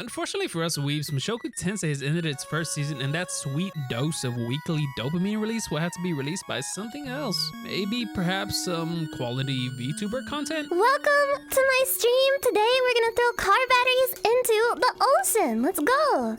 Unfortunately for us weebs, Mushoku Tensei has ended its first season, and that sweet dose of weekly dopamine release will have to be released by something else. Maybe perhaps some quality VTuber content? Welcome to my stream. Today we're gonna throw car batteries into the ocean. Let's go.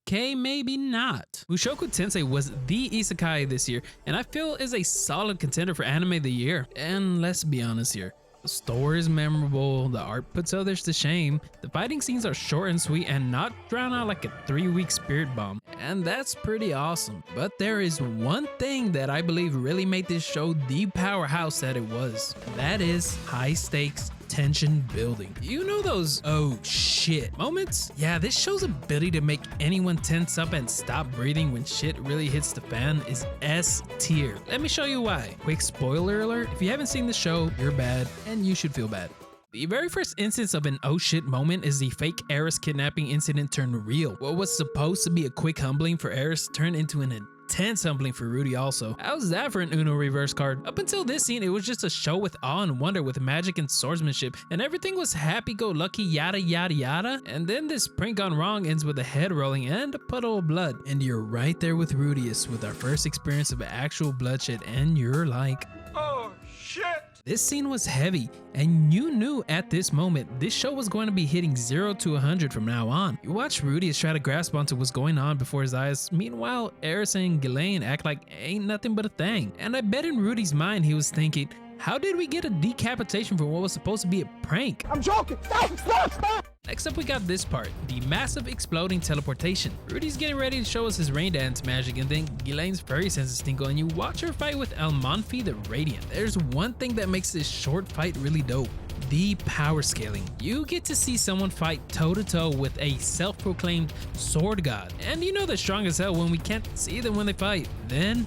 Okay, maybe not. Mushoku Tensei was the Isekai this year, and I feel is a solid contender for anime of the year. And let's be honest here. The story is memorable, the art puts others to shame, the fighting scenes are short and sweet and not drown out like a 3-week spirit bomb, and that's pretty awesome. But there is one thing that I believe really made this show the powerhouse that it was. That is high stakes tension building. You know those oh shit moments? Yeah, this show's ability to make anyone tense up and stop breathing when shit really hits the fan is S tier. Let me show you why. Quick spoiler alert, if you haven't seen the show, you're bad and you should feel bad. The very first instance of an oh shit moment is the fake Eris kidnapping incident turned real. What was supposed to be a quick humbling for Eris turned into an intense humbling for Rudy also. How's that for an Uno reverse card? Up until this scene, it was just a show with awe and wonder with magic and swordsmanship, and everything was happy-go-lucky yada yada yada, and then this prank gone wrong ends with a head rolling and a puddle of blood. And you're right there with Rudeus with our first experience of actual bloodshed, and you're like, oh shit! This scene was heavy, and you knew at this moment this show was going to be hitting 0 to 100 from now on. You watch Rudeus try to grasp onto what's going on before his eyes. Meanwhile, Eris and Ghislaine act like ain't nothing but a thing. And I bet in Rudy's mind he was thinking, how did we get a decapitation for what was supposed to be a prank? I'm joking! Stop! Next up we got this part, the massive exploding teleportation. Rudy's getting ready to show us his rain dance magic, and then Ghislaine's fairy senses tinkle and you watch her fight with Almanfi the Radiant. There's one thing that makes this short fight really dope. The power scaling. You get to see someone fight toe to toe with a self-proclaimed sword god. And you know they're strong as hell when we can't see them when they fight. Then,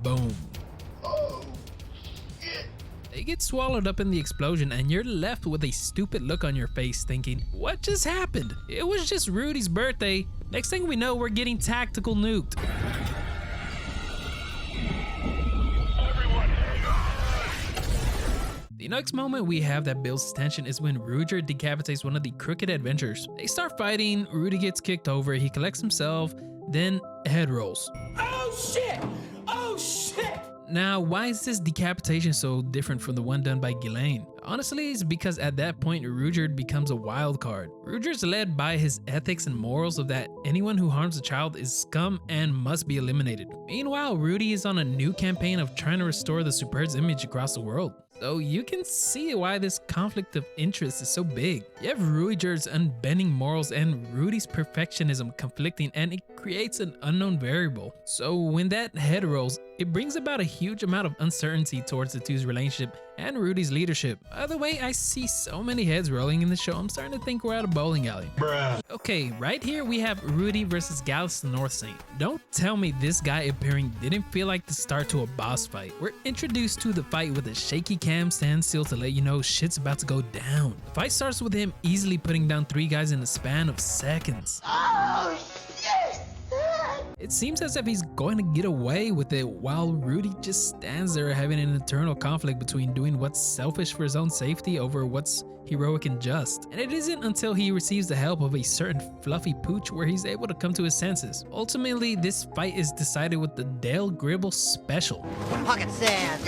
boom. They get swallowed up in the explosion and you're left with a stupid look on your face thinking, what just happened? It was just Rudy's birthday. Next thing we know, we're getting tactical nuked. The next moment we have that builds tension is when Ruijerd decapitates one of the crooked adventurers. They start fighting, Rudy gets kicked over, he collects himself, then head rolls. Oh shit! Oh shit! Now, why is this decapitation so different from the one done by Ghislaine? Honestly, it's because at that point, Ruijerd becomes a wild card. Ruijerd's led by his ethics and morals of that anyone who harms a child is scum and must be eliminated. Meanwhile, Rudy is on a new campaign of trying to restore the Superb's image across the world. So you can see why this conflict of interest is so big. You have Ruijerd's unbending morals and Rudy's perfectionism conflicting, and it creates an unknown variable. So when that head rolls, it brings about a huge amount of uncertainty towards the two's relationship and Rudy's leadership. By the way, I see so many heads rolling in the show, I'm starting to think we're at a bowling alley. Bruh. Okay, right here we have Rudy versus Gallus the North Saint. Don't tell me this guy appearing didn't feel like the start to a boss fight. We're introduced to the fight with a shaky cam standstill to let you know shit's about to go down. The fight starts with him easily putting down 3 guys in the span of seconds. Oh shit! It seems as if he's going to get away with it while Rudy just stands there having an internal conflict between doing what's selfish for his own safety over what's heroic and just. And it isn't until he receives the help of a certain fluffy pooch where he's able to come to his senses. Ultimately, this fight is decided with the Dale Gribble special. Pocket sand.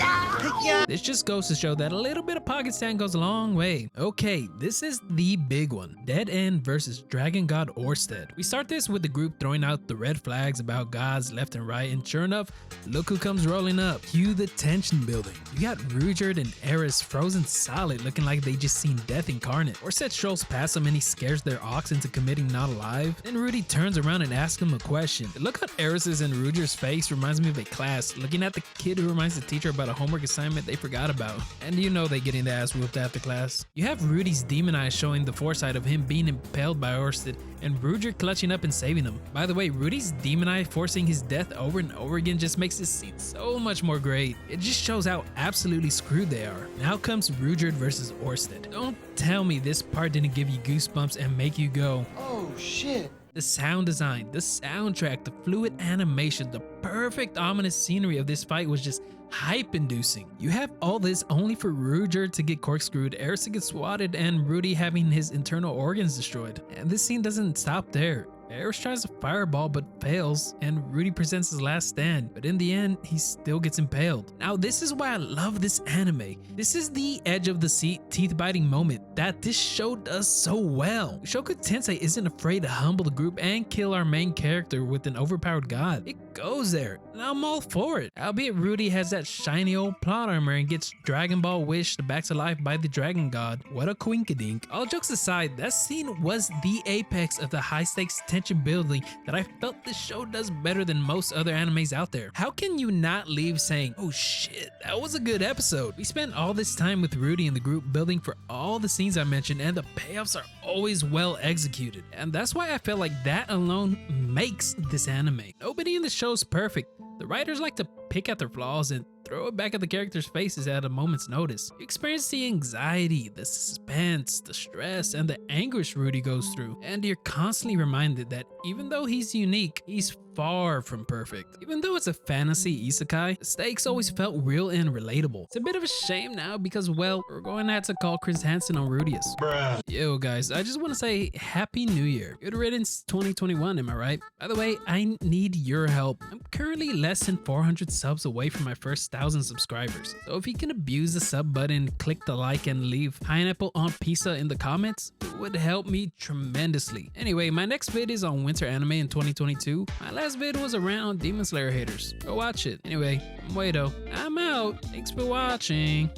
This just goes to show that a little bit of pocket sand goes a long way. Okay, this is the big one. Dead End versus Dragon God Orsted. We start this with the group throwing out the red flags about gods left and right, and sure enough, look who comes rolling up. Cue the tension building. You got Ruijerd and Eris frozen solid, looking like they just seen death incarnate. Orsted strolls past them and he scares their ox into committing not alive. Then Rudy turns around and asks him a question. The look on Eris's and Ruijerd's face reminds me of a class looking at the kid who reminds the teacher about a homework assignment they forgot about. And you know they getting the ass whooped after class. You have Rudy's demon eyes showing the foresight of him being impaled by Orsted and Ruijerd clutching up and saving him. By the way, Rudy's demon eye forcing his death over and over again just makes this scene so much more great. It just shows how absolutely screwed they are. Now comes Ruijerd versus Orsted. Don't tell me this part didn't give you goosebumps and make you go, Oh shit! The sound design, the soundtrack, the fluid animation, the perfect ominous scenery of this fight was just hype-inducing. You have all this only for Ruijerd to get corkscrewed, Eris to get swatted, and Rudy having his internal organs destroyed. And this scene doesn't stop there. Eris tries to fireball but fails, and Rudy presents his last stand, but in the end, he still gets impaled. Now, this is why I love this anime. This is the edge of the seat, teeth-biting moment that this show does so well. Mushoku Tensei isn't afraid to humble the group and kill our main character with an overpowered god. It goes there, and I'm all for it. Albeit Rudy has that shiny old plot armor and gets Dragon Ball wished back to life by the dragon god. What a quinkadink. All jokes aside, that scene was the apex of the high-stakes tension building that I felt this show does better than most other animes out there. How can you not leave saying, oh shit, that was a good episode? We spent all this time with Rudy and the group building for all the scenes I mentioned, and the payoffs are always well executed. And that's why I feel like that alone makes this anime. Nobody in the show is perfect. The writers like to pick at their flaws and throw it back at the characters' faces at a moment's notice. You experience the anxiety, the suspense, the stress, and the anguish Rudy goes through, and you're constantly reminded that even though he's unique, he's far from perfect. Even though it's a fantasy isekai, the stakes always felt real and relatable. It's a bit of a shame now because, well, we're going to have to call Chris Hansen on Rudeus. Bruh. Yo guys, I just want to say Happy New Year. Good riddance 2021, am I right? By the way, I need your help. I'm currently less than 400 subs away from my first 1,000 subscribers. So if you can abuse the sub button, click the like, and leave pineapple on pizza in the comments, it would help me tremendously. Anyway, my next vid is on winter anime in 2022. My last vid was around Demon Slayer haters. Go watch it. Anyway, I'm Wehdou. I'm out. Thanks for watching.